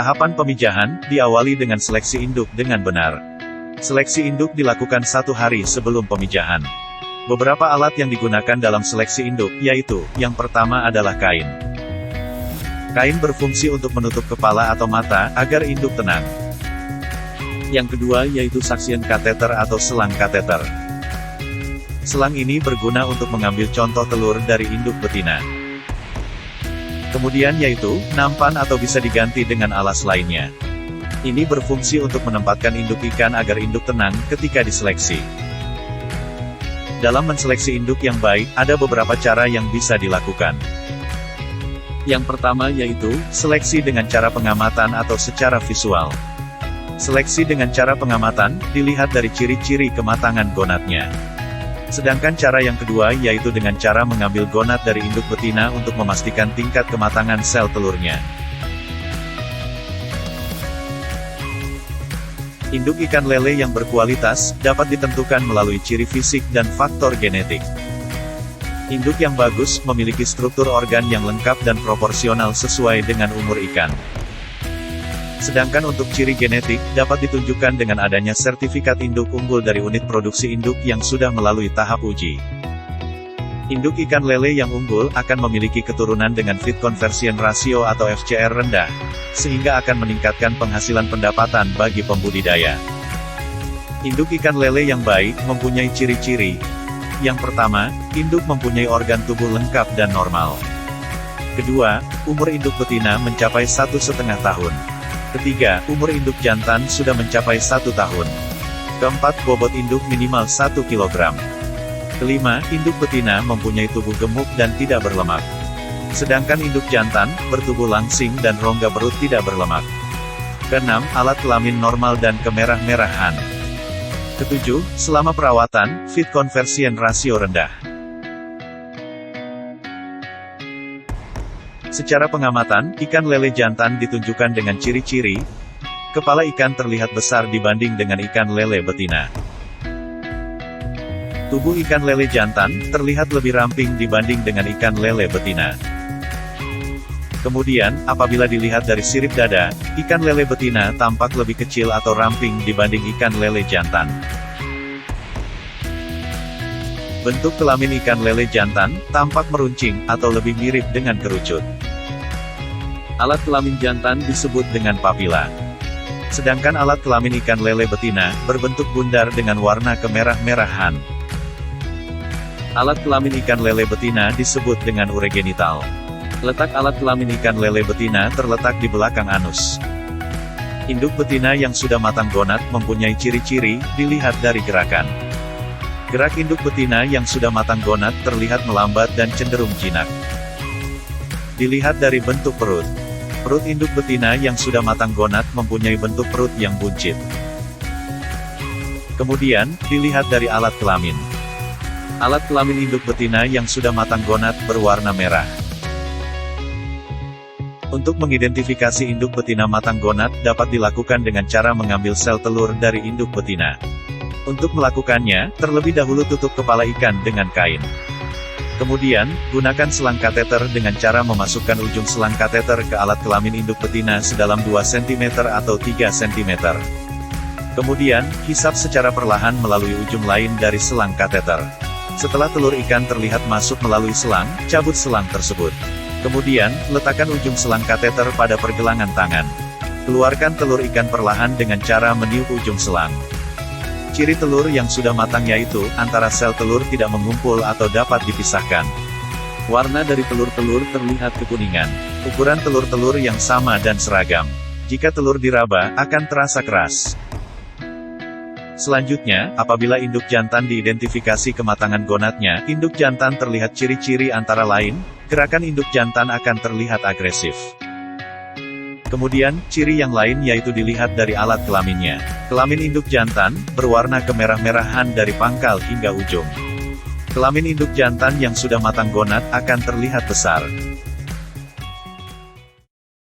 Tahapan pemijahan, diawali dengan seleksi induk dengan benar. Seleksi induk dilakukan 1 hari sebelum pemijahan. Beberapa alat yang digunakan dalam seleksi induk, yaitu, yang pertama adalah kain. Kain berfungsi untuk menutup kepala atau mata, agar induk tenang. Yang kedua yaitu suction kateter atau selang kateter. Selang ini berguna untuk mengambil contoh telur dari induk betina. Kemudian yaitu, nampan atau bisa diganti dengan alas lainnya. Ini berfungsi untuk menempatkan induk ikan agar induk tenang ketika diseleksi. Dalam menseleksi induk yang baik, ada beberapa cara yang bisa dilakukan. Yang pertama yaitu, seleksi dengan cara pengamatan atau secara visual. Seleksi dengan cara pengamatan, dilihat dari ciri-ciri kematangan gonatnya. Sedangkan cara yang kedua yaitu dengan cara mengambil gonat dari induk betina untuk memastikan tingkat kematangan sel telurnya. Induk ikan lele yang berkualitas, dapat ditentukan melalui ciri fisik dan faktor genetik. Induk yang bagus, memiliki struktur organ yang lengkap dan proporsional sesuai dengan umur ikan. Sedangkan untuk ciri genetik, dapat ditunjukkan dengan adanya sertifikat induk unggul dari unit produksi induk yang sudah melalui tahap uji. Induk ikan lele yang unggul, akan memiliki keturunan dengan feed conversion ratio atau FCR rendah, sehingga akan meningkatkan penghasilan pendapatan bagi pembudidaya. Induk ikan lele yang baik, mempunyai ciri-ciri. Yang pertama, induk mempunyai organ tubuh lengkap dan normal. Kedua, umur induk betina mencapai 1,5 tahun. Ketiga, umur induk jantan sudah mencapai 1 tahun. Keempat, bobot induk minimal 1 kg. Kelima, induk betina mempunyai tubuh gemuk dan tidak berlemak. Sedangkan induk jantan, bertubuh langsing dan rongga perut tidak berlemak. Keenam, alat kelamin normal dan kemerah-merahan. Ketujuh, selama perawatan, feed conversion ratio rendah. Secara pengamatan, ikan lele jantan ditunjukkan dengan ciri-ciri, kepala ikan terlihat besar dibanding dengan ikan lele betina. Tubuh ikan lele jantan, terlihat lebih ramping dibanding dengan ikan lele betina. Kemudian, apabila dilihat dari sirip dada, ikan lele betina tampak lebih kecil atau ramping dibanding ikan lele jantan. Bentuk kelamin ikan lele jantan, tampak meruncing, atau lebih mirip dengan kerucut. Alat kelamin jantan disebut dengan papila. Sedangkan alat kelamin ikan lele betina, berbentuk bundar dengan warna kemerah-merahan. Alat kelamin ikan lele betina disebut dengan uregenital. Letak alat kelamin ikan lele betina terletak di belakang anus. Induk betina yang sudah matang gonat mempunyai ciri-ciri, dilihat dari gerakan. Gerak induk betina yang sudah matang gonat terlihat melambat dan cenderung jinak. Dilihat dari bentuk perut. Perut induk betina yang sudah matang gonat mempunyai bentuk perut yang buncit. Kemudian, dilihat dari alat kelamin. Alat kelamin induk betina yang sudah matang gonat berwarna merah. Untuk mengidentifikasi induk betina matang gonat dapat dilakukan dengan cara mengambil sel telur dari induk betina. Untuk melakukannya, terlebih dahulu tutup kepala ikan dengan kain. Kemudian, gunakan selang kateter dengan cara memasukkan ujung selang kateter ke alat kelamin induk betina sedalam 2 cm atau 3 cm. Kemudian, hisap secara perlahan melalui ujung lain dari selang kateter. Setelah telur ikan terlihat masuk melalui selang, cabut selang tersebut. Kemudian, letakkan ujung selang kateter pada pergelangan tangan. Keluarkan telur ikan perlahan dengan cara meniup ujung selang. Ciri telur yang sudah matang yaitu, antara sel telur tidak mengumpul atau dapat dipisahkan. Warna dari telur-telur terlihat kekuningan. Ukuran telur-telur yang sama dan seragam. Jika telur diraba, akan terasa keras. Selanjutnya, apabila induk jantan diidentifikasi kematangan gonatnya, induk jantan terlihat ciri-ciri antara lain, gerakan induk jantan akan terlihat agresif. Kemudian, ciri yang lain yaitu dilihat dari alat kelaminnya. Kelamin induk jantan, berwarna kemerah-merahan dari pangkal hingga ujung. Kelamin induk jantan yang sudah matang gonat, akan terlihat besar.